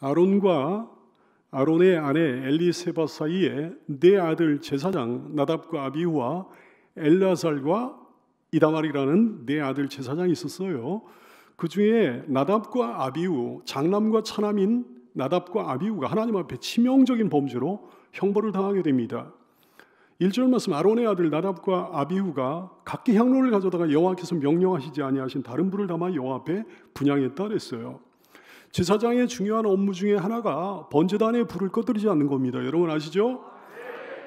아론과 아론의 아내 엘리세바 사이에 네 아들 제사장 나답과 아비후와 엘르아살과 이다말이라는 네 아들 제사장이 있었어요. 그 중에 나답과 아비후, 장남과 차남인 나답과 아비후가 하나님 앞에 치명적인 범죄로 형벌을 당하게 됩니다. 1절 말씀, 아론의 아들 나답과 아비후가 각기 향로를 가져다가 여호와께서 명령하시지 아니하신 다른 불을 담아 여호와 앞에 분향했다 그랬어요. 제사장의 중요한 업무 중에 하나가 번제단의 불을 꺼뜨리지 않는 겁니다. 여러분 아시죠?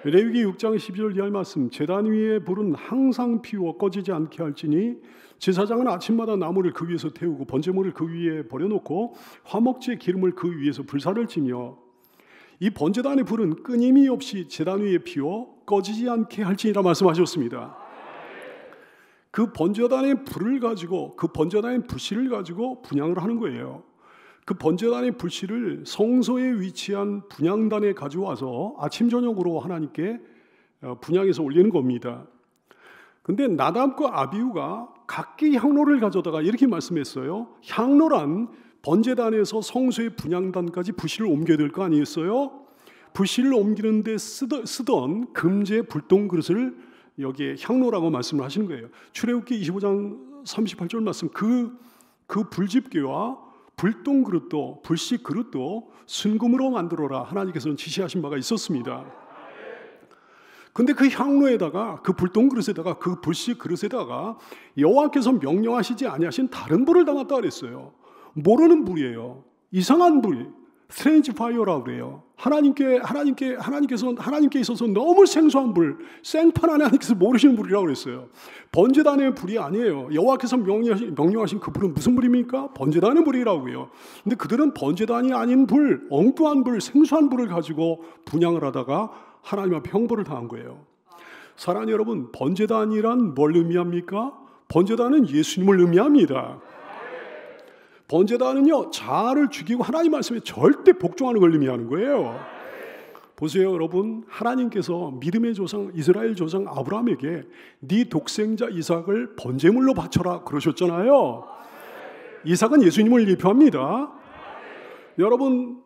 레위기 6장 12절 이하의 말씀, 제단 위에 불은 항상 피워 꺼지지 않게 할지니 제사장은 아침마다 나무를 그 위에서 태우고 번제물을 그 위에 버려놓고 화목제의 기름을 그 위에서 불사를 지며 이 번제단의 불은 끊임이 없이 제단 위에 피워 꺼지지 않게 할지니라 말씀하셨습니다. 그 번제단의 불을 가지고, 그 번제단의 불씨를 가지고 분향을 하는 거예요. 그 번제단의 불씨를 성소에 위치한 분향단에 가져와서 아침 저녁으로 하나님께 분향해서 올리는 겁니다. 근데 나답과 아비후가 각기 향로를 가져다가 이렇게 말씀했어요. 향로란 번제단에서 성소의 분향단까지 불씨를 옮겨야 될 거 아니겠어요? 불씨를 옮기는데 쓰던 금제 불똥 그릇을 여기에 향로라고 말씀을 하시는 거예요. 출애굽기 25장 38절 말씀, 그 불집게와 불똥 그릇도 불씨 그릇도 순금으로 만들어라 하나님께서는 지시하신 바가 있었습니다. 근데 그 향로에다가, 그 불똥 그릇에다가, 그 불씨 그릇에다가 여호와께서 명령하시지 아니하신 다른 불을 담았다 그랬어요. 모르는 불이에요. 이상한 불, 스트레인지 파이어라고 그래요. 하나님께 있어서 너무 생소한 불, 생판 안에 하나님께서 모르시는 불이라고 그랬어요. 번제단의 불이 아니에요. 여호와께서 명령하신 그 불은 무슨 불입니까? 번제단의 불이라고요. 근데 그들은 번제단이 아닌 불, 엉뚱한 불, 생소한 불을 가지고 분향을 하다가 하나님 앞에 형벌을 당한 거예요. 사랑하는 여러분, 번제단이란 뭘 의미합니까? 번제단은 예수님을 의미합니다. 번제단은요, 자아를 죽이고 하나님 말씀에 절대 복종하는 걸 의미하는 거예요. 보세요 여러분, 하나님께서 믿음의 조상 이스라엘 조상 아브라함에게 네 독생자 이삭을 번제물로 바쳐라 그러셨잖아요. 이삭은 예수님을 예표합니다. 여러분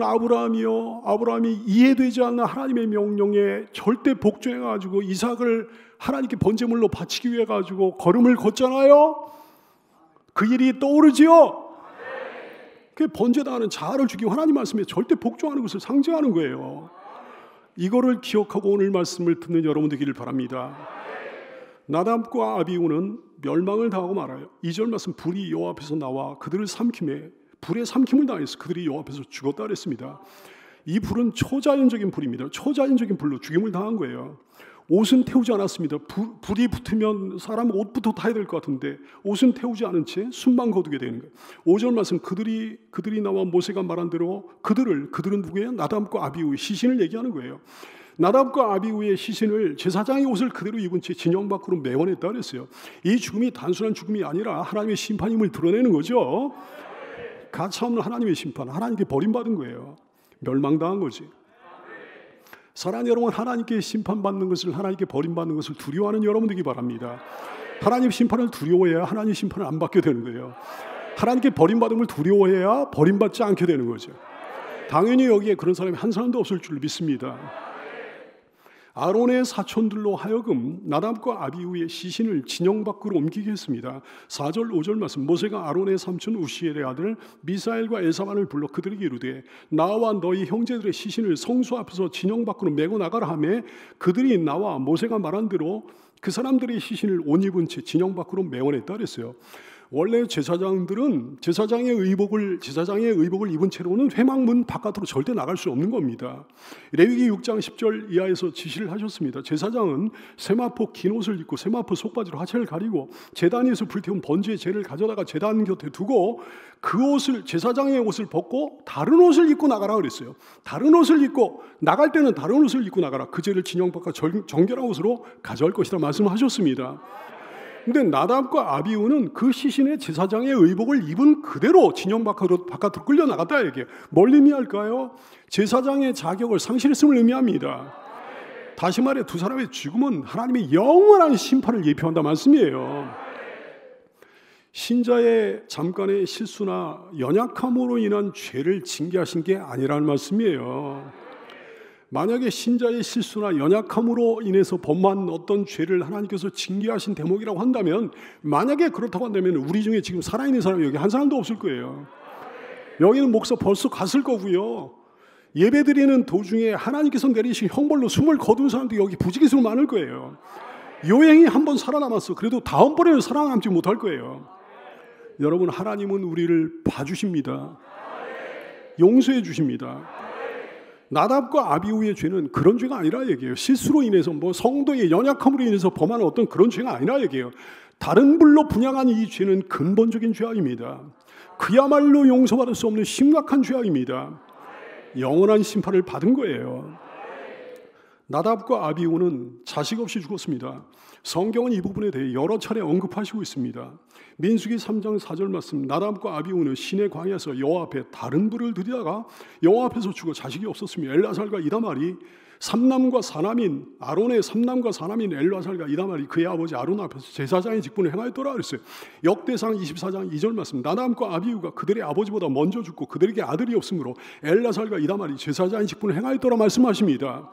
아브라함이 이해되지 않는 하나님의 명령에 절대 복종해가지고 이삭을 하나님께 번제물로 바치기 위해 가지고 걸음을 걷잖아요. 그 일이 떠오르지요. 그 번제단은 자아를 죽이고 하나님 말씀에 절대 복종하는 것을 상징하는 거예요. 이거를 기억하고 오늘 말씀을 듣는 여러분 되기를 바랍니다. 나답과 아비후는 멸망을 당하고 말아요. 2절 말씀, 불이 여호와 앞에서 나와 그들을 삼킴에, 불에 삼킴을 당해서 그들이 여호와 앞에서 죽었다 그랬습니다. 이 불은 초자연적인 불입니다. 초자연적인 불로 죽임을 당한 거예요. 옷은 태우지 않았습니다. 불이 붙으면 사람 옷부터 타야 될 것 같은데 옷은 태우지 않은 채 숨만 거두게 되는 거예요. 5절 말씀, 그들이 나와 모세가 말한 대로 그들은 누구예요? 나답과 아비후의 시신을 얘기하는 거예요. 나답과 아비후의 시신을 제사장의 옷을 그대로 입은 채 진영 밖으로 매원했다 그랬어요. 이 죽음이 단순한 죽음이 아니라 하나님의 심판임을 드러내는 거죠. 가차 없는 하나님의 심판, 하나님께 버림받은 거예요. 멸망당한 거지. 사랑하는 여러분, 하나님께 심판받는 것을, 하나님께 버림받는 것을 두려워하는 여러분 되기 바랍니다. 하나님 심판을 두려워해야 하나님 심판을 안 받게 되는 거예요. 하나님께 버림받음을 두려워해야 버림받지 않게 되는 거죠. 당연히 여기에 그런 사람이 한 사람도 없을 줄 믿습니다. 아론의 사촌들로 하여금 나답과 아비후의 시신을 진영 밖으로 옮기게 했습니다. 4절 5절 말씀, 모세가 아론의 삼촌 우시엘의 아들 미사엘과 엘사반을 불러 그들에게 이르되 나와 너희 형제들의 시신을 성소 앞에서 진영 밖으로 메고 나가라 하매 그들이 나와 모세가 말한 대로 그 사람들의 시신을 옷 입은 채 진영 밖으로 메어냈다 그랬어요. 원래 제사장의 의복을 입은 채로는 회막문 바깥으로 절대 나갈 수 없는 겁니다. 레위기 6장 10절 이하에서 지시를 하셨습니다. 제사장은 세마포 긴 옷을 입고 세마포 속바지로 하체를 가리고 제단 위에서 불태운 번제의 재를 가져다가 제단 곁에 두고 그 옷을, 제사장의 옷을 벗고 다른 옷을 입고 나가라 그랬어요. 다른 옷을 입고 나갈 때는 다른 옷을 입고 나가라. 그 재를 진영 밖과 정결한 옷으로 가져올 것이라 말씀하셨습니다. 근데 나답과 아비후는 그 시신의 제사장의 의복을 입은 그대로 진영 바깥으로 끌려 나갔다 얘기해요. 뭘 의미할까요? 제사장의 자격을 상실했음을 의미합니다. 다시 말해 두 사람의 죽음은 하나님의 영원한 심판을 예표한다 말씀이에요. 신자의 잠깐의 실수나 연약함으로 인한 죄를 징계하신 게 아니라는 말씀이에요. 만약에 신자의 실수나 연약함으로 인해서 범한 어떤 죄를 하나님께서 징계하신 대목이라고 한다면, 만약에 그렇다고 한다면 우리 중에 지금 살아있는 사람이 여기 한 사람도 없을 거예요. 여기는 목사 벌써 갔을 거고요. 예배드리는 도중에 하나님께서 내리신 형벌로 숨을 거둔 사람도 여기 부지기수로 많을 거예요. 요행이 한 번 살아남았어. 그래도 다음번에는 살아남지 못할 거예요. 여러분, 하나님은 우리를 봐주십니다. 용서해 주십니다. 나답과 아비후의 죄는 그런 죄가 아니라 얘기해요. 실수로 인해서 성도의 연약함으로 인해서 범하는 어떤 그런 죄가 아니라 얘기해요. 다른 불로 분향한 이 죄는 근본적인 죄악입니다. 그야말로 용서받을 수 없는 심각한 죄악입니다. 영원한 심판을 받은 거예요. 나답과 아비후는 자식 없이 죽었습니다. 성경은 이 부분에 대해 여러 차례 언급하시고 있습니다. 민수기 3장 4절 말씀, 나답과 아비후는 시내 광야에서 여호와 앞에 다른 불을 들이다가 여호와 앞에서 죽어 자식이 없었으며 엘라살과 이다말이 삼남과 사남인 아론의 삼남과 사남인 엘라살과 이다말이 그의 아버지 아론 앞에서 제사장의 직분을 행하였더라 그랬어요. 역대상 24장 2절 말씀, 나답과 아비후가 그들의 아버지보다 먼저 죽고 그들에게 아들이 없으므로 엘라살과 이다말이 제사장의 직분을 행하였더라 말씀하십니다.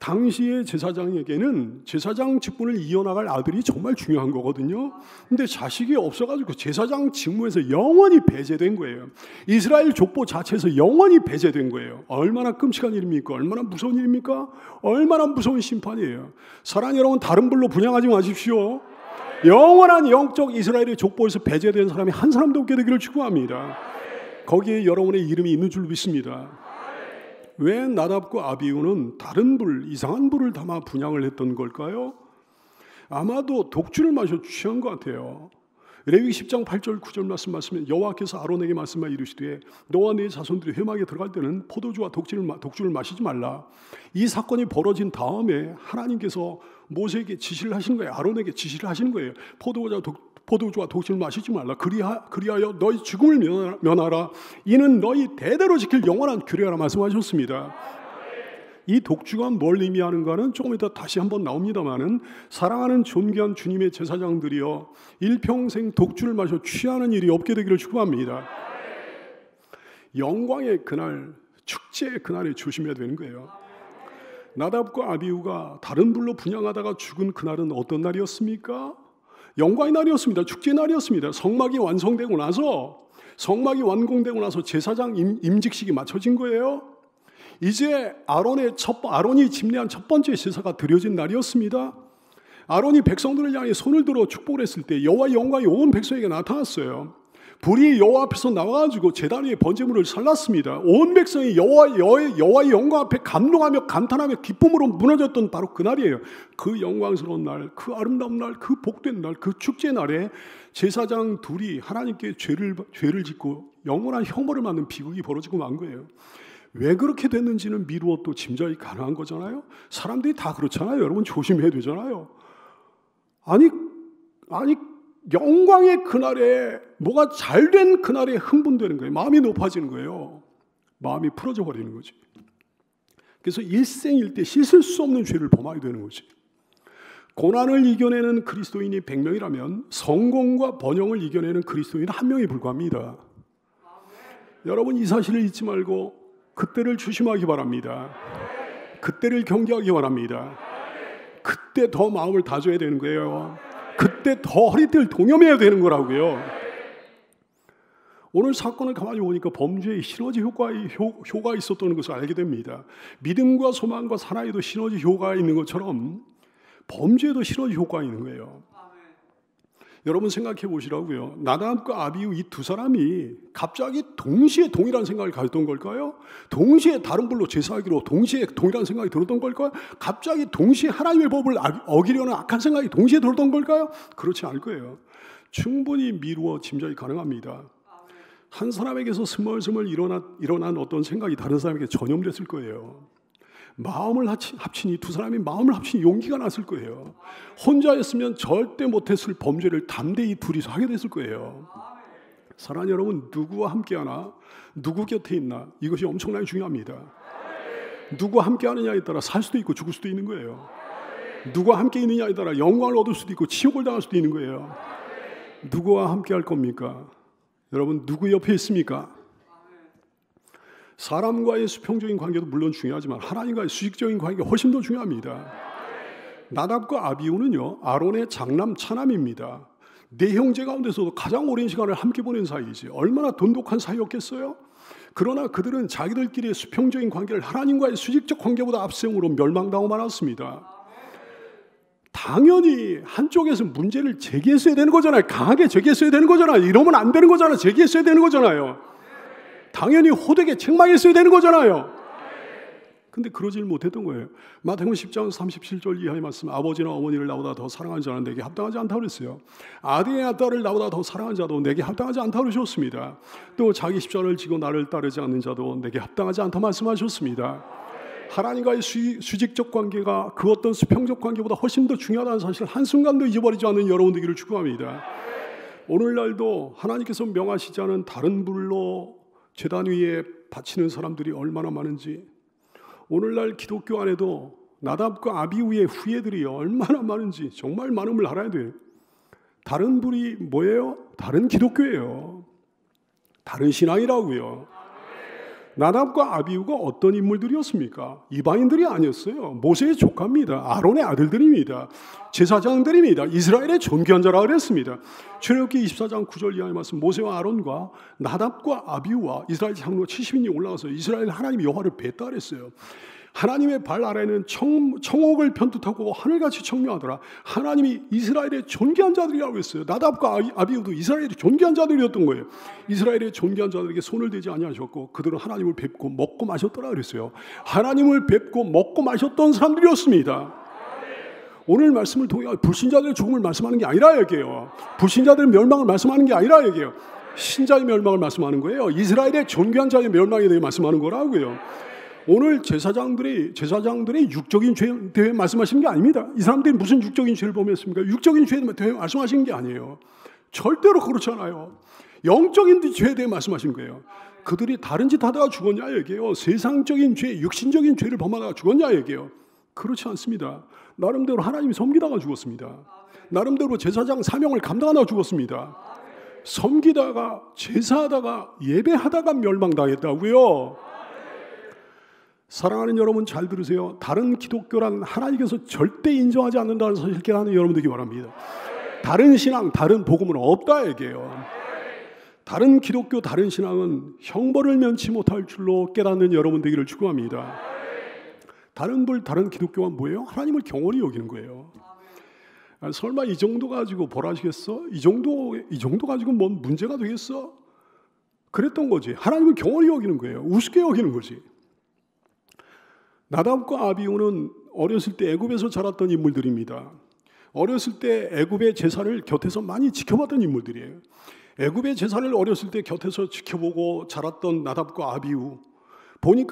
당시의 제사장에게는 제사장 직분을 이어나갈 아들이 정말 중요한 거거든요. 근데 자식이 없어가지고 제사장 직무에서 영원히 배제된 거예요. 이스라엘 족보 자체에서 영원히 배제된 거예요. 얼마나 끔찍한 일입니까? 얼마나 무서운 일입니까? 얼마나 무서운 심판이에요. 사랑하는 여러분, 다른 불로 분향하지 마십시오. 영원한 영적 이스라엘의 족보에서 배제된 사람이 한 사람도 없게 되기를 축원합니다. 거기에 여러분의 이름이 있는 줄 믿습니다. 왜 나답과 아비후는 다른 불, 이상한 불을 담아 분향을 했던 걸까요? 아마도 독주를 마셔 취한 것 같아요. 레위기 10장 8절 9절 말씀하시면 여호와께서 아론에게 말씀하여 이르시되 너와 네 자손들이 회막에 들어갈 때는 포도주와 독주를 마시지 말라. 이 사건이 벌어진 다음에 하나님께서 모세에게 지시를 하시는 거예요. 아론에게 지시를 하시는 거예요. 포도주와 독주를 마시지 말라. 그리하여 너희 죽음을 면하라. 이는 너희 대대로 지킬 영원한 규례라 말씀하셨습니다. 이 독주가 뭘 의미하는가는 조금 이따 다시 한번 나옵니다마는, 사랑하는 존귀한 주님의 제사장들이여 일평생 독주를 마셔 취하는 일이 없게 되기를 축원합니다. 영광의 그날, 축제의 그날에 조심해야 되는 거예요. 나답과 아비후가 다른 불로 분향하다가 죽은 그날은 어떤 날이었습니까? 영광의 날이었습니다. 축제의 날이었습니다. 성막이 완성되고 나서, 성막이 완공되고 나서 제사장 임직식이 마쳐진 거예요. 이제 아론이 집례한 첫 번째 제사가 드려진 날이었습니다. 아론이 백성들을 향해 손을 들어 축복을 했을 때 여호와의 영광이 온 백성에게 나타났어요. 불이 여호와 앞에서 나와가지고 제단 위에 번제물을 살랐습니다. 온 백성이 여호와의 영광 앞에 감동하며 감탄하며 기쁨으로 무너졌던 바로 그 날이에요. 그 영광스러운 날, 그 아름다운 날, 그 복된 날, 그 축제 날에 제사장 둘이 하나님께 죄를 짓고 영원한 형벌을 받는 비극이 벌어지고 만 거예요. 왜 그렇게 됐는지는 미루어 또 짐작이 가능한 거잖아요. 사람들이 다 그렇잖아요. 여러분 조심해야 되잖아요. 아니 영광의 그날에, 뭐가 잘된 그날에 흥분되는 거예요. 마음이 높아지는 거예요. 마음이 풀어져 버리는 거지. 그래서 일생일대 씻을 수 없는 죄를 범하게 되는 거지. 고난을 이겨내는 그리스도인이 100명이라면 성공과 번영을 이겨내는 그리스도인은 1명에 불과합니다. 여러분, 이 사실을 잊지 말고 그때를 조심하기 바랍니다. 그때를 경계하기 바랍니다. 그때 더 마음을 다져야 되는 거예요. 그때 더 허리띠를 동여매야 되는 거라고요. 오늘 사건을 가만히 보니까 범죄의 시너지 효과가 있었다는 것을 알게 됩니다. 믿음과 소망과 사랑에도 시너지 효과가 있는 것처럼 범죄에도 시너지 효과가 있는 거예요. 여러분 생각해 보시라고요. 나답과 아비후 이 두 사람이 갑자기 동시에 동일한 생각을 가졌던 걸까요? 동시에 다른 불로 제사하기로 동시에 동일한 생각이 들었던 걸까요? 갑자기 동시에 하나님의 법을 어기려는 악한 생각이 동시에 들었던 걸까요? 그렇지 않을 거예요. 충분히 미루어 짐작이 가능합니다. 한 사람에게서 스멀스멀 일어난 어떤 생각이 다른 사람에게 전염됐을 거예요. 마음을 합친 이 두 사람이 마음을 합친 용기가 났을 거예요. 혼자였으면 절대 못했을 범죄를 담대히 둘이서 하게 됐을 거예요. 사랑하는 여러분, 누구와 함께하나, 누구 곁에 있나, 이것이 엄청나게 중요합니다. 누구와 함께하느냐에 따라 살 수도 있고 죽을 수도 있는 거예요. 누구와 함께 있느냐에 따라 영광을 얻을 수도 있고 치욕을 당할 수도 있는 거예요. 누구와 함께 할 겁니까? 여러분, 누구 옆에 있습니까? 사람과의 수평적인 관계도 물론 중요하지만 하나님과의 수직적인 관계가 훨씬 더 중요합니다. 나답과 아비후는요, 아론의 장남 차남입니다. 네 형제 가운데서도 가장 오랜 시간을 함께 보낸 사이이지. 얼마나 돈독한 사이였겠어요? 그러나 그들은 자기들끼리의 수평적인 관계를 하나님과의 수직적 관계보다 앞세움으로 멸망당하고 말았습니다. 당연히 한쪽에서 문제를 제기했어야 되는 거잖아요. 강하게 제기했어야 되는 거잖아요. 이러면 안 되는 거잖아요. 제기했어야 되는 거잖아요. 당연히 호되게 책망했어야 되는 거잖아요. 근데 그러질 못했던 거예요. 마태복음 10장 37절 이하의 말씀, 아버지나 어머니를 나보다 더 사랑하는 자는 내게 합당하지 않다고 그랬어요. 아들이나 딸을 나보다 더 사랑하는 자도 내게 합당하지 않다고 그러셨습니다. 또 자기 십자가를 지고 나를 따르지 않는 자도 내게 합당하지 않다 말씀하셨습니다. 하나님과의 수직적 관계가 그 어떤 수평적 관계보다 훨씬 더 중요하다는 사실을 한순간도 잊어버리지 않는 여러분 되기를 축복합니다. 오늘날도 하나님께서 명하시지 않은 다른 불로 제단 위에 바치는 사람들이 얼마나 많은지, 오늘날 기독교 안에도 나답과 아비후의 후예들이 얼마나 많은지 정말 많음을 알아야 돼요. 다른 불이 뭐예요? 다른 기독교예요. 다른 신앙이라고요. 나답과 아비후가 어떤 인물들이었습니까? 이방인들이 아니었어요. 모세의 조카입니다. 아론의 아들들입니다. 제사장들입니다. 이스라엘의 존귀한 자라고 그랬습니다. 출애굽기 24장 9절 이하의 말씀, 모세와 아론과 나답과 아비후와 이스라엘 장로 70인이 올라가서 이스라엘 하나님 여호와를 뵀다 그랬어요. 하나님의 발 아래는 청옥을 편뜻하고 하늘같이 청명하더라. 하나님이 이스라엘의 존귀한 자들이라고 했어요. 나답과 아비후도 이스라엘의 존귀한 자들이었던 거예요. 이스라엘의 존귀한 자들에게 손을 대지 아니하셨고 그들은 하나님을 뵙고 먹고 마셨더라 그랬어요. 하나님을 뵙고 먹고 마셨던 사람들이었습니다. 오늘 말씀을 통해 불신자들의 죽음을 말씀하는 게 아니라 얘기해요. 불신자들의 멸망을 말씀하는 게 아니라 얘기해요. 신자의 멸망을 말씀하는 거예요. 이스라엘의 존귀한 자의 멸망에 대해 말씀하는 거라고요. 오늘 제사장들의 육적인 죄에 대해 말씀하시는 게 아닙니다. 이 사람들이 무슨 육적인 죄를 범했습니까? 육적인 죄에 대해 말씀하시는 게 아니에요. 절대로 그렇지 않아요. 영적인 죄에 대해 말씀하시는 거예요. 그들이 다른 짓 하다가 죽었냐 얘기해요. 세상적인 죄, 육신적인 죄를 범하다가 죽었냐 얘기해요. 그렇지 않습니다. 나름대로 하나님이 섬기다가 죽었습니다. 나름대로 제사장 사명을 감당하다가 죽었습니다. 섬기다가 제사하다가 예배하다가 멸망당했다고요. 사랑하는 여러분 잘 들으세요. 다른 기독교란 하나님께서 절대 인정하지 않는다는 사실을 깨닫는 여러분 되기 바랍니다. 다른 신앙, 다른 복음은 없다 얘기해요. 다른 기독교, 다른 신앙은 형벌을 면치 못할 줄로 깨닫는 여러분 되기를 축복합니다. 다른 기독교가 뭐예요? 하나님을 경홀히 여기는 거예요. 설마 이 정도 가지고 벌하시겠어? 이 정도 가지고 뭔 문제가 되겠어? 그랬던 거지. 하나님을 경홀히 여기는 거예요. 우습게 여기는 거지. 나답과 아비후는 어렸을 때 애굽에서 자랐던 인물들입니다. 어렸을 때 애굽의 제사를 곁에서 많이 지켜봤던 인물들이에요. 애굽의 제사를 어렸을 때 곁에서 지켜보고 자랐던 나답과 아비후.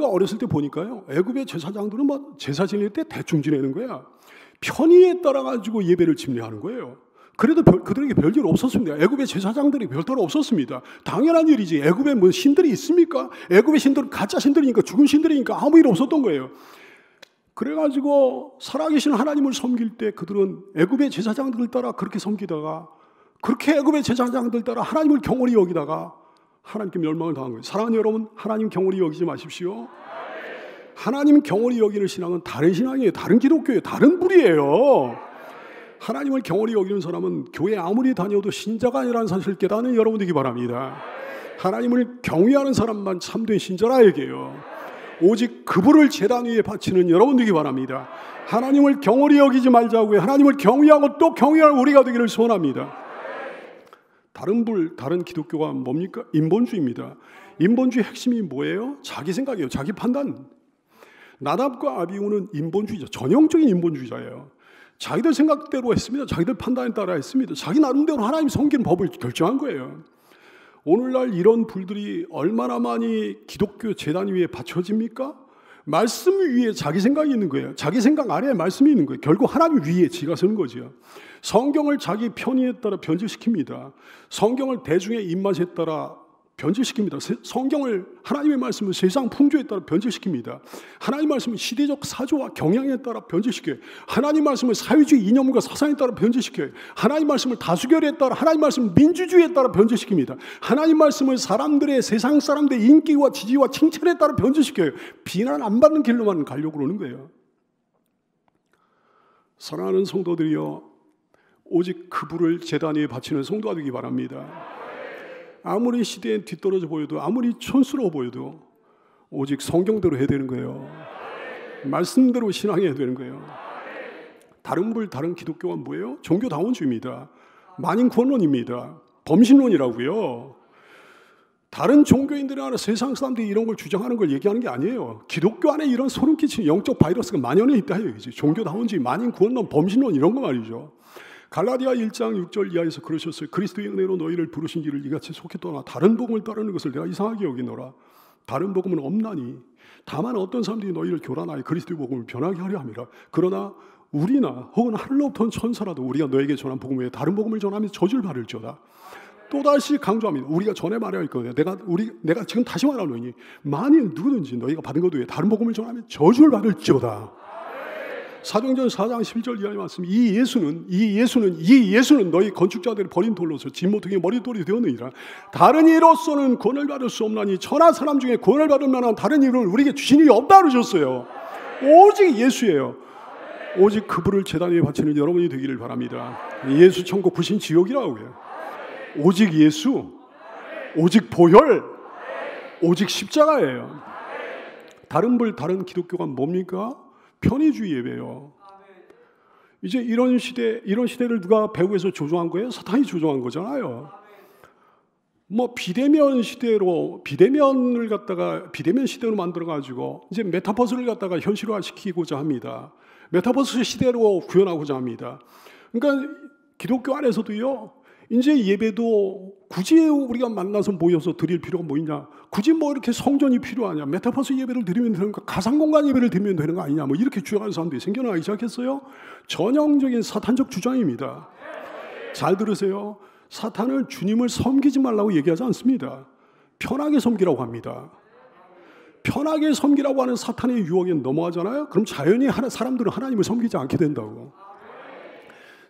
어렸을 때 보니까요, 애굽의 제사장들은 막 제사 지낼 때 대충 지내는 거야. 편의에 따라 가지고 예배를 집례하는 거예요. 그래도 그들에게 별일 없었습니다. 애굽의 제사장들이 별다른 없었습니다. 당연한 일이지. 애굽에 뭐 신들이 있습니까? 애굽의 신들은 가짜 신들이니까, 죽은 신들이니까 아무 일 없었던 거예요. 그래가지고 살아계신 하나님을 섬길 때 그들은 애굽의 제사장들을 따라 그렇게 섬기다가, 그렇게 애굽의 제사장들 따라 하나님을 경홀히 여기다가 하나님께 멸망을 당한 거예요. 사랑하는 여러분, 하나님 경홀히 여기지 마십시오. 하나님 경홀히 여기는 신앙은 다른 신앙이에요. 다른 기독교예요. 다른 불이에요. 하나님을 경홀히 여기는 사람은 교회 아무리 다녀도 신자가 아니라는 사실을 깨닫는 여러분 되기 바랍니다. 하나님을 경외하는 사람만 참된 신자라 얘기해요. 오직 그분을 제단 위에 바치는 여러분 되기 바랍니다. 하나님을 경홀히 여기지 말자고요. 하나님을 경외하고 또 경외하는 우리가 되기를 소원합니다. 다른 기독교가 뭡니까? 인본주의입니다. 인본주의 핵심이 뭐예요? 자기 생각이에요. 자기 판단. 나답과 아비후는 인본주의자, 전형적인 인본주의자예요. 자기들 생각대로 했습니다. 자기들 판단에 따라 했습니다. 자기 나름대로 하나님 섬기는 법을 결정한 거예요. 오늘날 이런 불들이 얼마나 많이 기독교 제단 위에 받쳐집니까? 말씀 위에 자기 생각이 있는 거예요. 자기 생각 아래에 말씀이 있는 거예요. 결국 하나님 위에 지가 서는 거죠. 성경을 자기 편의에 따라 변질시킵니다. 성경을 대중의 입맛에 따라 변질시킵니다. 성경을, 하나님의 말씀을 세상 풍조에 따라 변질시킵니다. 하나님의 말씀을 시대적 사조와 경향에 따라 변질시켜요. 하나님의 말씀을 사회주의 이념과 사상에 따라 변질시켜요. 하나님의 말씀을 다수결에 따라, 하나님의 말씀을 민주주의에 따라 변질시킵니다. 하나님의 말씀을 사람들의, 세상 사람들의 인기와 지지와 칭찬에 따라 변질시켜요. 비난 안 받는 길로만 가려고 그러는 거예요. 사랑하는 성도들이여, 오직 그분을 제단 위에 바치는 성도가 되기 바랍니다. 아무리 시대에 뒤떨어져 보여도, 아무리 촌스러워 보여도 오직 성경대로 해야 되는 거예요. 말씀대로 신앙해야 되는 거예요. 다른 불, 다른 기독교가 뭐예요? 종교다원주의입니다. 만인구원론입니다. 범신론이라고요. 다른 종교인들이 하나 세상 사람들이 이런 걸 주장하는 걸 얘기하는 게 아니에요. 기독교 안에 이런 소름 끼치는 영적 바이러스가 만연해 있다 얘기지. 종교다원주의, 만인구원론, 범신론 이런 거 말이죠. 갈라디아 1장 6절 이하에서 그러셨어요. 그리스도의 은혜로 너희를 부르신 이를 이같이 속히 떠나 다른 복음을 따르는 것을 내가 이상하게 여기노라. 다른 복음은 없나니 다만 어떤 사람들이 너희를 교란하여 그리스도의 복음을 변하게 하려 함이라. 그러나 우리나 혹은 하늘로부터 온 천사라도 우리가 너에게 전한 복음 외에 다른 복음을 전하면 저주를 받을지어다. 또다시 강조합니다. 우리가 전에 말해야 할 거예요. 내가 지금 다시 말하노니 만일 누구든지 너희가 받은 것 외에 다른 복음을 전하면 저주를 받을지어다. 사도행전 4장 11절 이하의 말씀. 이 예수는 너희 건축자들이 버린 돌로서 진모퉁이의 머릿돌이 되었느니라. 다른 이로서는 구원을 받을 수 없나니 천하 사람 중에 구원을 받을 만한 다른 이름을 우리에게 주신 일이 없다 그러셨어요. 오직 예수예요. 오직 그분을 제단 위에 바치는 여러분이 되기를 바랍니다. 예수 천국, 불신 지옥이라고 해요. 오직 예수, 오직 보혈, 오직 십자가예요. 다른 불, 다른 기독교가 뭡니까? 편의주의 예배요. 이제 이런 시대를 누가 배후에서 조종한 거예요? 사탄이 조종한 거잖아요. 뭐 비대면 시대로, 비대면 시대로 만들어가지고 이제 메타버스를 갖다가 현실화시키고자 합니다. 메타버스 시대로 구현하고자 합니다. 그러니까 기독교 안에서도요, 이제 예배도 굳이 우리가 만나서 모여서 드릴 필요가 뭐 있냐? 굳이 뭐 이렇게 성전이 필요하냐? 메타버스 예배를 드리면 되는 거, 가상공간 예배를 드리면 되는 거 아니냐? 뭐 이렇게 주장하는 사람들이 생겨나기 시작했어요. 전형적인 사탄적 주장입니다. 잘 들으세요. 사탄은 주님을 섬기지 말라고 얘기하지 않습니다. 편하게 섬기라고 합니다. 편하게 섬기라고 하는 사탄의 유혹에 넘어가잖아요. 그럼 자연히 사람들은 하나님을 섬기지 않게 된다고.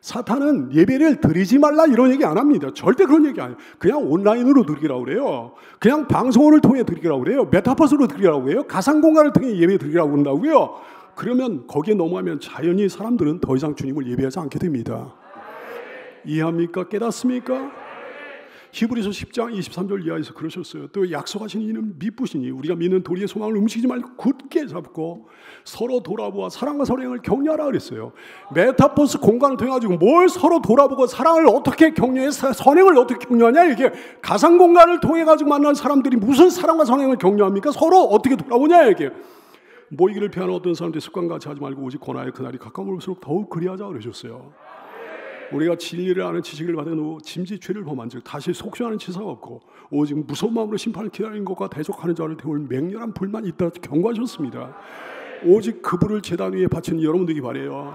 사탄은 예배를 드리지 말라 이런 얘기 안 합니다. 절대 그런 얘기 안 해요. 그냥 온라인으로 드리라고 그래요. 그냥 방송을 통해 드리라고 그래요. 메타버스로 드리라고 그래요. 가상공간을 통해 예배 드리라고 한다고요. 그러면 거기에 넘어가면 자연히 사람들은 더 이상 주님을 예배하지 않게 됩니다. 이해합니까? 깨닫습니까? 히브리서 10장 23절 이하에서 그러셨어요. 또 약속하신 이는 미쁘시니 우리가 믿는 도리의 소망을 움직이지 말고 굳게 잡고 서로 돌아보아 사랑과 선행을 격려하라 그랬어요. 메타버스 공간을 통해 가지고 뭘 서로 돌아보고 사랑을 어떻게 격려해, 선행을 어떻게 격려하냐. 이게 가상 공간을 통해 가지고 만난 사람들이 무슨 사랑과 선행을 격려합니까? 서로 어떻게 돌아보냐. 이게 모이기를 피하는 어떤 사람들이 습관같이 하지 말고 오직 권하여 그날이 가까울수록 더욱 그리하자 그러셨어요. 우리가 진리를 아는 지식을 받은 후 짐짓죄를 범한 즉 다시 속죄하는 치사가 없고 오직 무서운 마음으로 심판을 기다리는 것과 대적하는 자를 태울 맹렬한 불만이 있다 경고하셨습니다. 오직 그분을 제단 위에 바치는 여러분 되기 바라요.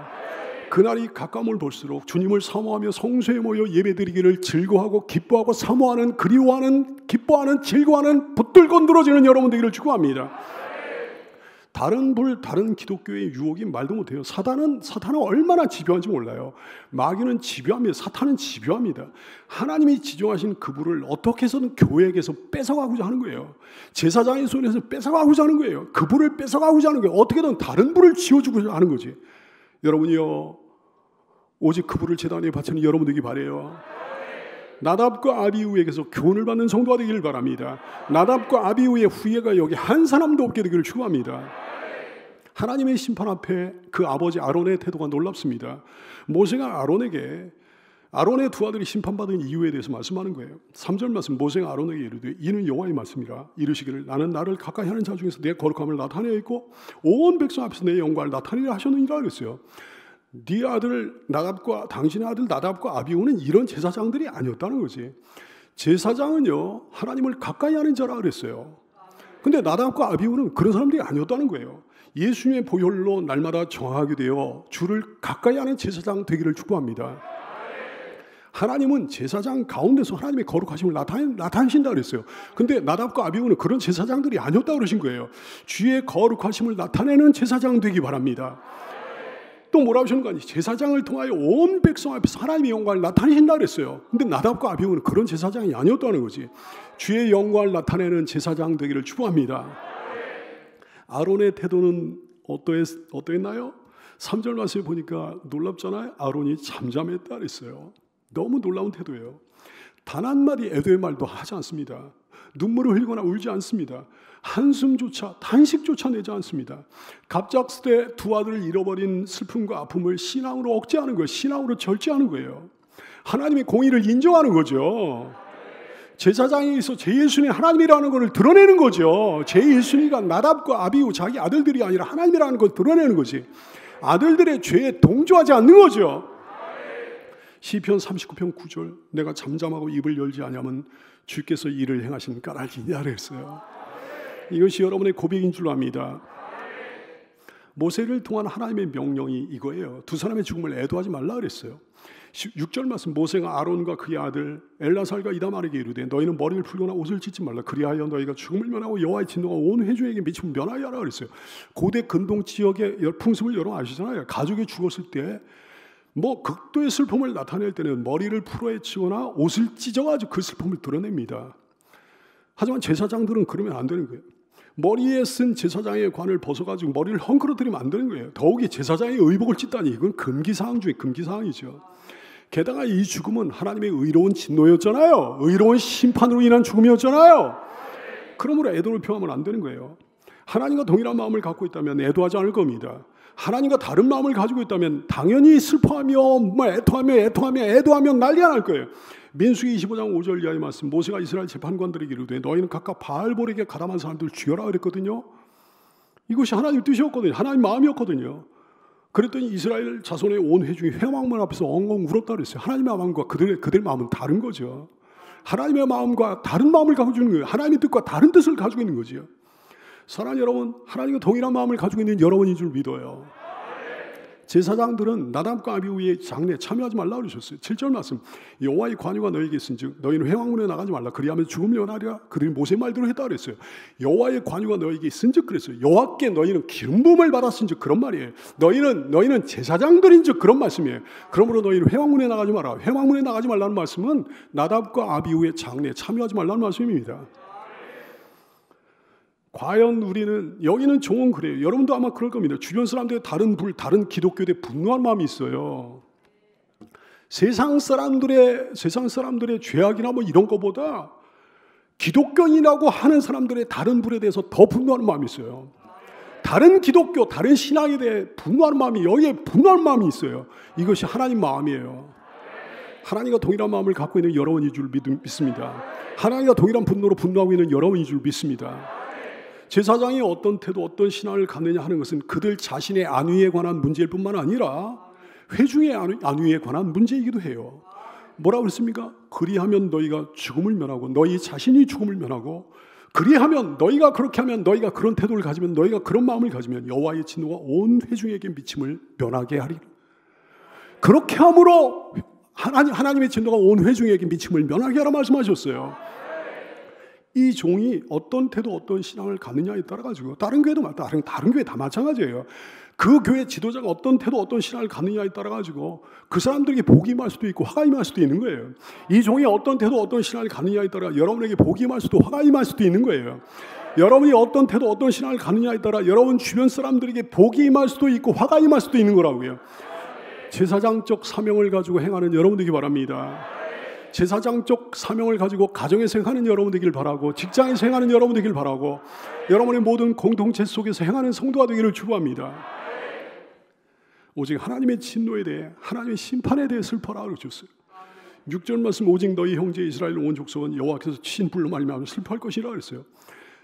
그날이 가까움을 볼수록 주님을 사모하며 성소에 모여 예배드리기를 즐거워하고 기뻐하고 사모하는, 그리워하는, 기뻐하는, 즐거워하는, 붙들고 늘어지는 여러분 되기를 축원합니다. 다른 불, 다른 기독교의 유혹이 말도 못해요. 사탄은 얼마나 집요한지 몰라요. 마귀는 집요합니다. 사탄은 집요합니다. 하나님이 지정하신 그분을 어떻게 해서든 교회에게서 뺏어가고자 하는 거예요. 제사장의 손에서 뺏어가고자 하는 거예요. 그분을 뺏어가고자 하는 거예요. 어떻게든 다른 불을 지어주고자 하는 거지. 여러분이요, 오직 그분을 제단 위에 바치는 여러분 되기 바라요. 나답과 아비후에게서 교훈을 받는 성도가 되기를 바랍니다. 나답과 아비후의 후예가 여기 한 사람도 없게 되기를 축원합니다. 하나님의 심판 앞에 그 아버지 아론의 태도가 놀랍습니다. 모세가 아론의 두 아들이 심판받은 이유에 대해서 말씀하는 거예요. 3절 말씀, 모세가 아론에게 이르되 이는 여호와의 말씀이라. 이르시기를 나는 나를 가까이 하는 자 중에서 내 거룩함을 나타내어 있고 온 백성 앞에서 내 영광을 나타내려 하셨느니라 그랬어요. 네 아들 나답과 당신의 아들 나답과 아비후는 이런 제사장들이 아니었다는 거지. 제사장은요, 하나님을 가까이 하는 자라 그랬어요. 근데 나답과 아비후는 그런 사람들이 아니었다는 거예요. 예수님의 보혈로 날마다 정하게 되어 주를 가까이 하는 제사장 되기를 축복합니다. 하나님은 제사장 가운데서 하나님의 거룩하심을 나타내신다 그랬어요. 근데 나답과 아비후는 그런 제사장들이 아니었다 그러신 거예요. 주의 거룩하심을 나타내는 제사장 되기 바랍니다. 또 뭐라고 하시는 거 아니에요? 제사장을 통하여 온 백성 앞에서 하나님의 영광을 나타내신다 그랬어요. 근데 나답과 아비후는 그런 제사장이 아니었다는 거지. 주의 영광을 나타내는 제사장 되기를 축복합니다. 아론의 태도는 어떠했나요? 3절 말씀에 보니까 놀랍잖아요. 아론이 잠잠했다 그랬어요. 너무 놀라운 태도예요. 단 한마디 애도의 말도 하지 않습니다. 눈물을 흘리거나 울지 않습니다. 한숨조차, 단식조차 내지 않습니다. 갑작스레 두 아들을 잃어버린 슬픔과 아픔을 신앙으로 억제하는 거예요. 신앙으로 절제하는 거예요. 하나님의 공의를 인정하는 거죠. 제사장에 있어 제1순위 하나님이라는 것을 드러내는 거죠. 제1순위가 나답과 아비후 자기 아들들이 아니라 하나님이라는 걸 드러내는 거지. 아들들의 죄에 동조하지 않는 거죠. 시편 39편 9절 내가 잠잠하고 입을 열지 아니하면 주께서 일을 행하시는 까닭이냐 그랬어요. 이것이 여러분의 고백인 줄로 압니다. 모세를 통한 하나님의 명령이 이거예요. 두 사람의 죽음을 애도하지 말라 그랬어요. 6절 말씀 모세가 아론과 그의 아들 엘라살과 이다말에게 이르되 너희는 머리를 풀거나 옷을 찢지 말라. 그리하여 너희가 죽음을 면하고 여호와의 진노가 온 회중에게 미치면 면하게 하라 그랬어요. 고대 근동 지역의 풍습을 여러분 아시잖아요. 가족이 죽었을 때 뭐 극도의 슬픔을 나타낼 때는 머리를 풀어헤치거나 옷을 찢어가지고 그 슬픔을 드러냅니다. 하지만 제사장들은 그러면 안 되는 거예요. 머리에 쓴 제사장의 관을 벗어가지고 머리를 헝클어뜨리면 안 되는 거예요. 더욱이 제사장의 의복을 찢다니 이건 금기사항 중에 금기사항이죠. 게다가 이 죽음은 하나님의 의로운 진노였잖아요. 의로운 심판으로 인한 죽음이었잖아요. 그러므로 애도를 표하면 안 되는 거예요. 하나님과 동일한 마음을 갖고 있다면 애도하지 않을 겁니다. 하나님과 다른 마음을 가지고 있다면 당연히 슬퍼하며 애도하며 난리가 날 거예요. 민수기 25장 5절 이하의 말씀 모세가 이스라엘 재판관들에게 이르되 너희는 각각 바알볼에게 가담한 사람들을 죽여라 그랬거든요. 이것이 하나님 뜻이었거든요. 하나님 마음이었거든요. 그랬더니 이스라엘 자손의 온 회중이 회막문 앞에서 엉엉 울었다 그랬어요. 하나님의 마음과 그들 마음은 다른 거죠. 하나님의 마음과 다른 마음을 가지고 있는 거예요. 하나님의 뜻과 다른 뜻을 가지고 있는 거죠. 사랑하는 여러분, 하나님과 동일한 마음을 가지고 있는 여러분인 줄 믿어요. 제사장들은 나답과 아비후의 장례에 참여하지 말라 그러셨어요. 7절 말씀 여호와의 관유가 너에게 있은즉 너희는 회막문에 나가지 말라. 그리하면 죽음을 면하리라. 그들이 모세 말대로 했다 그랬어요. 여호와의 관유가 너에게 있은즉 그랬어요. 여호와께 너희는 기름 부음을 받았은즉 그런 말이에요. 너희는 제사장들인즉 그런 말씀이에요. 그러므로 너희는 회막문에 나가지 마라. 회막문에 나가지 말라는 말씀은 나답과 아비후의 장례에 참여하지 말라는 말씀입니다. 과연 우리는 여기는 종은 그래요. 여러분도 아마 그럴 겁니다. 주변 사람들의 다른 기독교에 분노한 마음이 있어요. 세상 사람들의 죄악이나 뭐 이런 것보다 기독교인이라고 하는 사람들의 다른 불에 대해서 더 분노하는 마음이 있어요. 다른 기독교, 다른 신앙에 대해 분노하는 마음이 여기에 분노하는 마음이 있어요. 이것이 하나님 마음이에요. 하나님과 동일한 마음을 갖고 있는 여러분인 줄 믿습니다. 하나님과 동일한 분노로 분노하고 있는 여러분인 줄 믿습니다. 제사장이 어떤 태도, 어떤 신앙을 갖느냐 하는 것은 그들 자신의 안위에 관한 문제일 뿐만 아니라 회중의 안위에 관한 문제이기도 해요. 뭐라고 그랬습니까? 그리하면 너희가 죽음을 면하고 너희 자신이 죽음을 면하고 그리하면 너희가 그렇게 하면 너희가 그런 태도를 가지면 너희가 그런 마음을 가지면 여호와의 진노가 온 회중에게 미침을 면하게 하리라. 그렇게 함으로 하나님의 진노가 온 회중에게 미침을 면하게 하라 말씀하셨어요. 이 종이 어떤 태도, 어떤 신앙을 갖느냐에 따라 가지고 다른 교회도 다른 교회 다 마찬가지예요. 그 교회 지도자가 어떤 태도, 어떤 신앙을 갖느냐에 따라 가지고 그 사람들에게 복이 임할 수도 있고 화가 임할 수도 있는 거예요. 이 종이 어떤 태도, 어떤 신앙을 갖느냐에 따라 여러분에게 복이 임할 수도 화가 임할 수도 있는 거예요. 여러분이 어떤 태도, 어떤 신앙을 갖느냐에 따라 여러분 주변 사람들에게 복이 임할 수도 있고 화가 임할 수도 있는 거라고요. 제사장적 사명을 가지고 행하는 여러분 되기 바랍니다. 제사장적 사명을 가지고 가정에서 행하는 여러분 되길 바라고 직장에서 행하는 여러분 되길 바라고 여러분의 모든 공동체 속에서 행하는 성도가 되기를 축복합니다. 오직 하나님의 진노에 대해 하나님의 심판에 대해 슬퍼라 그러셨어요. 6절 말씀 오직 너희 형제 이스라엘 온 족속은 여호와께서 치신 불로 말미암아 슬퍼할 것이라 그랬어요.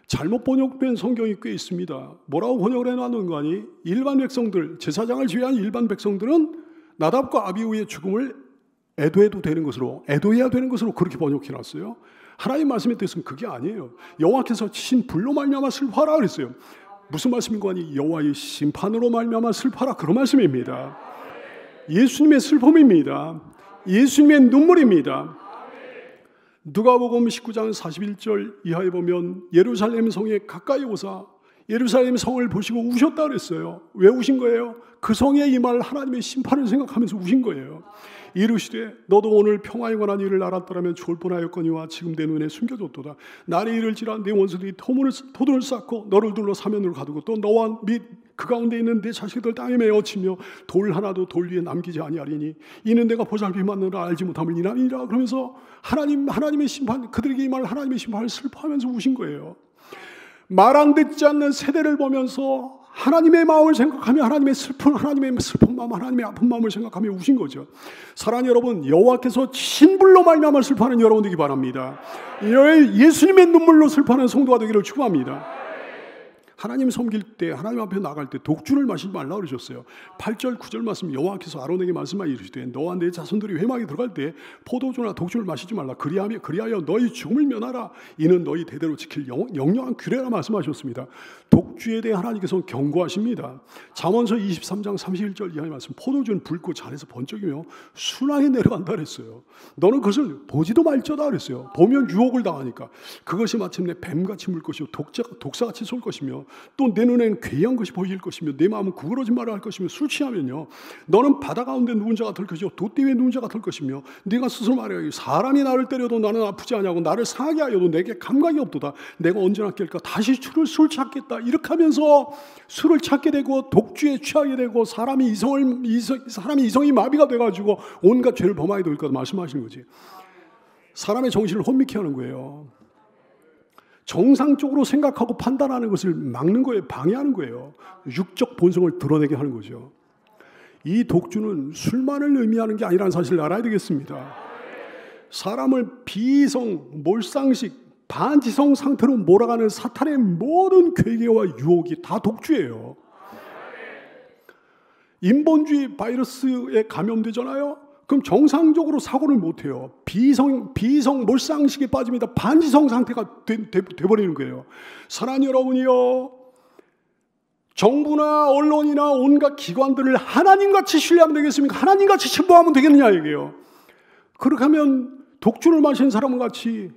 잘못 번역된 성경이 꽤 있습니다. 뭐라고 번역을 해놨는 거 아니? 일반 백성들, 제사장을 제외한 일반 백성들은 나답과 아비후의 죽음을 애도해야 되는 것으로 그렇게 번역해놨어요. 하나님 말씀의 뜻은 그게 아니에요. 여호와께서 치신 불로 말미암아 슬퍼하라 그랬어요. 무슨 말씀인가 하니 여호와의 심판으로 말미암아 슬퍼하라 그런 말씀입니다. 예수님의 슬픔입니다. 예수님의 눈물입니다. 누가복음 19장 41절 이하에 보면 예루살렘 성에 가까이 오사 예루살렘 성을 보시고 우셨다 그랬어요. 왜 우신 거예요? 그 성에 임할 하나님의 심판을 생각하면서 우신 거예요. 이르시되 너도 오늘 평화에 관한 일을 알았더라면 좋을 뻔하였거니와 지금 내 눈에 숨겨졌도다. 날이 이를지라 내 원수들이 토돈을 쌓고 너를 둘러 사면으로 가두고 또 너와 및 그 가운데 있는 내 자식들 땅에 메어치며 돌 하나도 돌 위에 남기지 아니하리니 이는 내가 보살핌 받느라 알지 못함을 이남이라. 그러면서 하나님의 심판, 그들에게 임할 하나님의 심판을 슬퍼하면서 우신 거예요. 말 안 듣지 않는 세대를 보면서 하나님의 마음을 생각하며 하나님의 슬픈 마음, 하나님의 아픈 마음을 생각하며 우신 거죠. 사랑하는 여러분, 여호와께서 신불로 말미암아 슬퍼하는 여러분 되기 바랍니다. 예수님의 눈물로 슬퍼하는 성도가 되기를 축원합니다. 하나님 섬길 때, 하나님 앞에 나갈 때 독주를 마시지 말라 그러셨어요. 8절 9절 말씀, 여호와께서 아론에게 말씀하여 이르시되 너와 내 자손들이 회막에 들어갈 때 포도주나 독주를 마시지 말라. 그리하여 너희 죽음을 면하라. 이는 너희 대대로 지킬 영영한 규례라 말씀하셨습니다. 독주에 대해 하나님께서는 경고하십니다. 잠언서 23장 31절 이하의 말씀, 포도주는 붉고 잔에서 번쩍이며 순하게 내려간다 그랬어요. 너는 그것을 보지도 말자다 그랬어요. 보면 유혹을 당하니까. 그것이 마침내 뱀같이 물 것이요 독사같이 쏠 것이며 또 내 눈에는 괴이한 것이 보일 것이며 내 마음은 구부러진 말을 할 것이며 술 취하면요 너는 바다 가운데 누운 자가 될 것이요 돛대 위에 누운 자가 될 것이며 네가 스스로 말하여 사람이 나를 때려도 나는 아프지 않냐고 나를 상하게 하여도 내게 감각이 없도다. 내가 언제나 깰까 다시 술 찾겠다. 이렇게 하면서 술을 찾게 되고 독주에 취하게 되고 사람이 이성이 마비가 돼가지고 온갖 죄를 범하게 될 거다 말씀하시는 거지. 사람의 정신을 혼미케 하는 거예요. 정상적으로 생각하고 판단하는 것을 막는 거예요. 방해하는 거예요. 육적 본성을 드러내게 하는 거죠. 이 독주는 술만을 의미하는 게 아니라는 사실을 알아야 되겠습니다. 사람을 비이성, 몰상식, 반지성 상태로 몰아가는 사탄의 모든 괴계와 유혹이 다 독주예요. 인본주의 바이러스에 감염되잖아요. 그럼 정상적으로 사고를 못해요. 비성, 몰상식에 빠집니다. 반지성 상태가 돼버리는 거예요. 사랑하는 여러분이요, 정부나 언론이나 온갖 기관들을 하나님같이 신뢰하면 되겠습니까? 하나님같이 신뢰하면 되겠느냐 이게요. 그렇게 하면 독주를 마신 사람은 같이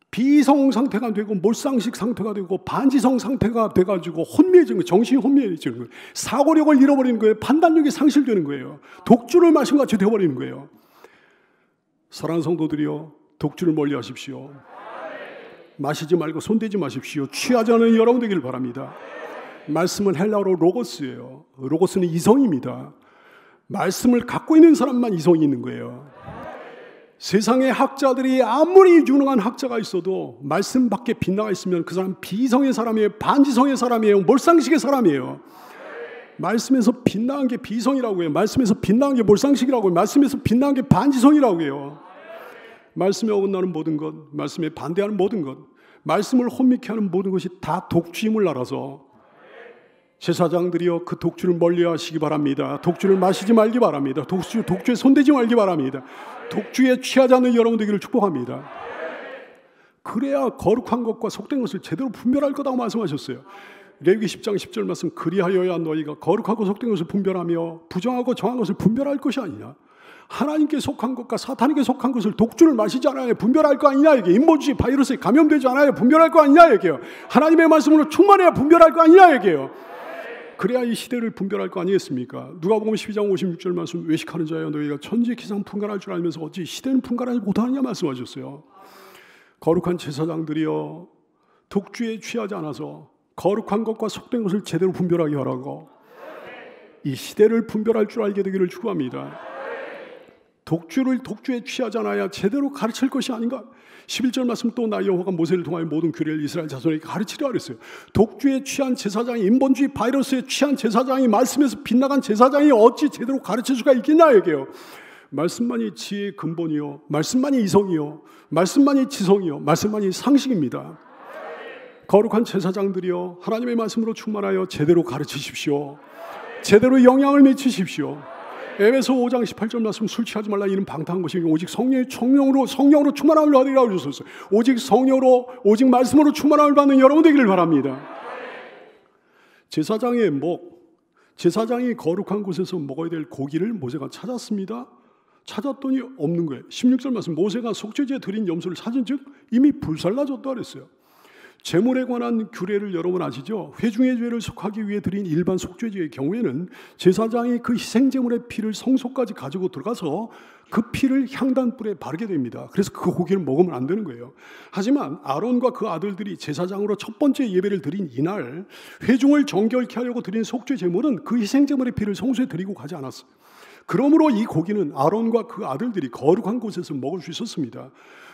비성 상태가 되고 몰상식 상태가 되고 반지성 상태가 돼가지고 혼미해지는 거예요. 정신이 혼미해지는 거예요. 사고력을 잃어버리는 거예요. 판단력이 상실되는 거예요. 독주를 마신 것 같이 되어버리는 거예요. 사랑하는 성도들이요, 독주를 멀리하십시오. 마시지 말고 손대지 마십시오. 취하지 않은 여러분 되기를 바랍니다. 말씀은 헬라어로 로고스예요. 로고스는 이성입니다. 말씀을 갖고 있는 사람만 이성이 있는 거예요. 세상의 학자들이 아무리 유능한 학자가 있어도 말씀 밖에 빗나가 있으면 그 사람 비성의 사람이에요. 반지성의 사람이에요. 몰상식의 사람이에요. 말씀에서 빗나간 게 비성이라고 해요. 말씀에서 빗나간 게 몰상식이라고 해요. 말씀에서 빗나간 게 반지성이라고 해요. 말씀에 어긋나는 모든 것, 말씀에 반대하는 모든 것, 말씀을 혼미케 하는 모든 것이 다 독주임을 알아서 제사장들이여 그 독주를 멀리하시기 바랍니다. 독주를 마시지 말기 바랍니다. 독주에 손대지 말기 바랍니다. 독주에 취하지 않는 여러분 되기를 축복합니다. 그래야 거룩한 것과 속된 것을 제대로 분별할 거라고 말씀하셨어요. 레위기 10장 10절 말씀, 그리하여야 너희가 거룩하고 속된 것을 분별하며 부정하고 정한 것을 분별할 것이 아니냐. 하나님께 속한 것과 사탄에게 속한 것을 독주를 마시지 않아야 분별할 거 아니냐 이게. 인본주의 바이러스에 감염되지 않아야 분별할 거 아니냐 얘기예요. 하나님의 말씀으로 충만해야 분별할 거 아니냐 얘기예요. 그래야 이 시대를 분별할 거 아니겠습니까? 누가복음 12장 56절 말씀, 외식하는 자여 너희가 천지의 기상 분간할 줄 알면서 어찌 시대는 분간하지 못하느냐 말씀하셨어요. 거룩한 제사장들이여 독주에 취하지 않아서 거룩한 것과 속된 것을 제대로 분별하게 하라고 이 시대를 분별할 줄 알게 되기를 축복합니다. 독주에 취하지 않아야 제대로 가르칠 것이 아닌가. 11절 말씀, 또 나 여호와가 모세를 통하여 모든 규례를 이스라엘 자손에게 가르치라 그랬어요. 독주에 취한 제사장이, 인본주의 바이러스에 취한 제사장이, 말씀에서 빗나간 제사장이 어찌 제대로 가르칠 수가 있겠냐 얘기해요. 말씀만이 지혜의 근본이요, 말씀만이 이성이요, 말씀만이 지성이요, 말씀만이 상식입니다. 거룩한 제사장들이요, 하나님의 말씀으로 충만하여 제대로 가르치십시오. 제대로 영향을 미치십시오. 에베소 5장 18절 말씀, 술 취하지 말라. 이는 방탕한 것이 오직 성령으로 충만함을 받으리라 그러셨어요. 오직 성령으로, 오직 말씀으로 충만함을 받는 여러분 되기를 바랍니다. 제사장이 거룩한 곳에서 먹어야 될 고기를 모세가 찾았습니다. 찾았더니 없는 거예요. 16절 말씀, 모세가 속죄제에 드린 염소를 찾은즉 이미 불살라졌다 그랬어요. 제물에 관한 규례를 여러분 아시죠? 회중의 죄를 속하기 위해 드린 일반 속죄제의 경우에는 제사장이 그 희생제물의 피를 성소까지 가지고 들어가서 그 피를 향단불에 바르게 됩니다. 그래서 그 고기를 먹으면 안 되는 거예요. 하지만 아론과 그 아들들이 제사장으로 첫 번째 예배를 드린 이날 회중을 정결케 하려고 드린 속죄제물은 그 희생제물의 피를 성소에 드리고 가지 않았어요. 그러므로 이 고기는 아론과 그 아들들이 거룩한 곳에서 먹을 수 있었습니다.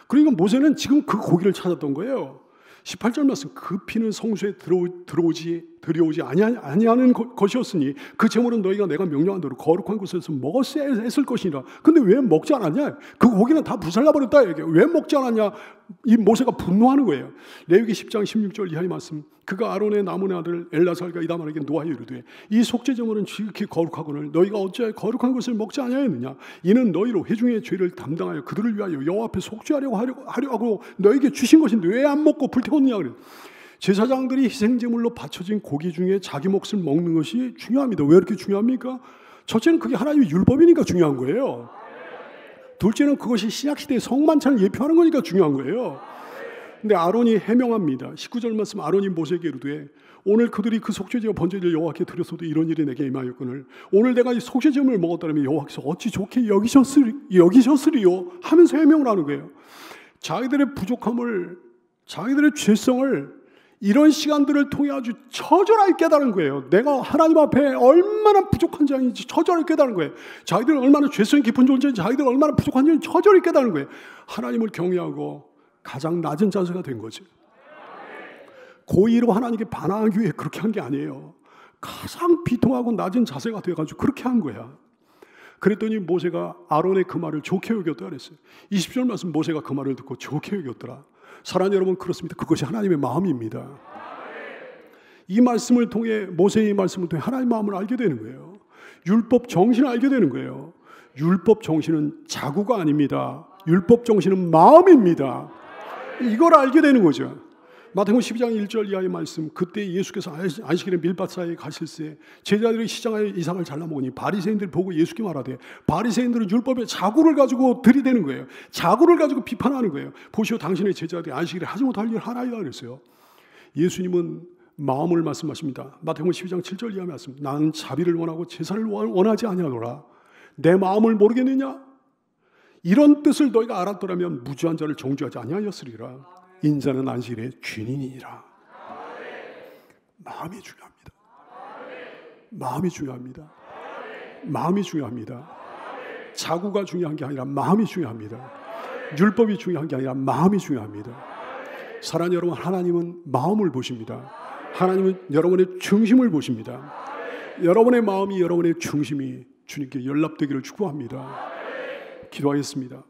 그러니까 모세는 지금 그 고기를 찾았던 거예요. 18절 말씀, 그 피는 성소에 들여오지 아니하는 것이었으니 그 제물은 너희가 내가 명령한 대로 거룩한 곳에서 먹었어야 했을 것이니라. 근데 왜 먹지 않았냐? 그 고기는 다 불살라버렸다 얘기해요. 왜 먹지 않았냐? 이 모세가 분노하는 거예요. 레위기 10장 16절 이하의 말씀, 그가 아론의 남은 아들 엘라살과 이다말에게 노하여 이르되 이 속죄제물은 지극히 거룩하거늘 너희가 어찌하여 거룩한 것을 먹지 아니하였느냐? 이는 너희로 회중의 죄를 담당하여 그들을 위하여 여호와 앞에 속죄하려고 하고 너에게 주신 것인데 왜 안 먹고 불태웠느냐? 그래. 제사장들이 희생제물로 바쳐진 고기 중에 자기 몫을 먹는 것이 중요합니다. 왜 이렇게 중요합니까? 첫째는 그게 하나님의 율법이니까 중요한 거예요. 둘째는 그것이 신약시대의 성만찬을 예표하는 거니까 중요한 거예요. 근데 아론이 해명합니다. 19절 말씀, 아론이 모세에게 이르되 오늘 그들이 그 속죄제와 번제를 여호와께 드렸어도 이런 일이 내게 임하였거늘 오늘 내가 이 속죄제물을 먹었다면 여호와께서 어찌 좋게 여기셨으리요 하면서 해명을 하는 거예요. 자기들의 부족함을, 자기들의 죄성을 이런 시간들을 통해 아주 처절하게 깨달은 거예요. 내가 하나님 앞에 얼마나 부족한 자인지 처절하게 깨달은 거예요. 자기들은 얼마나 죄성이 깊은 존재인지, 자기들은 얼마나 부족한지 처절히 깨달은 거예요. 하나님을 경외하고 가장 낮은 자세가 된 거죠. 고의로 하나님께 반항하기 위해 그렇게 한 게 아니에요. 가장 비통하고 낮은 자세가 돼가지고 그렇게 한 거야. 그랬더니 모세가 아론의 그 말을 좋게 여겼다 그랬어요. 20절 말씀, 모세가 그 말을 듣고 좋게 여겼더라. 사랑하는 여러분, 그렇습니다. 그것이 하나님의 마음입니다. 이 말씀을 통해, 모세의 말씀을 통해 하나님의 마음을 알게 되는 거예요. 율법 정신을 알게 되는 거예요. 율법 정신은 자구가 아닙니다. 율법 정신은 마음입니다. 이걸 알게 되는 거죠. 마태복음 12장 1절 이하의 말씀, 그때 예수께서 안식일에 밀밭사이에 가실새 제자들이 시장에 이삭을 잘라 먹으니 바리새인들이 보고 예수께 말하되, 바리새인들은 율법의 자구를 가지고 들이대는 거예요. 자구를 가지고 비판하는 거예요. 보시오, 당신의 제자들이 안식일에 하지 못할 일 하나이다 그랬어요. 예수님은 마음을 말씀하십니다. 마태복음 12장 7절 이하의 말씀, 나는 자비를 원하고 제사를 원하지 아니하노라. 내 마음을 모르겠느냐? 이런 뜻을 너희가 알았더라면 무죄한 자를 정죄하지 아니하였으리라. 인자는 안식일의 주인이니라. 마음이 중요합니다. 마음이 중요합니다. 마음이 중요합니다. 자구가 중요한 게 아니라 마음이 중요합니다. 율법이 중요한 게 아니라 마음이 중요합니다. 사랑하는 여러분, 하나님은 마음을 보십니다. 하나님은 여러분의 중심을 보십니다. 여러분의 마음이, 여러분의 중심이 주님께 연락되기를 축복합니다. 기도하겠습니다.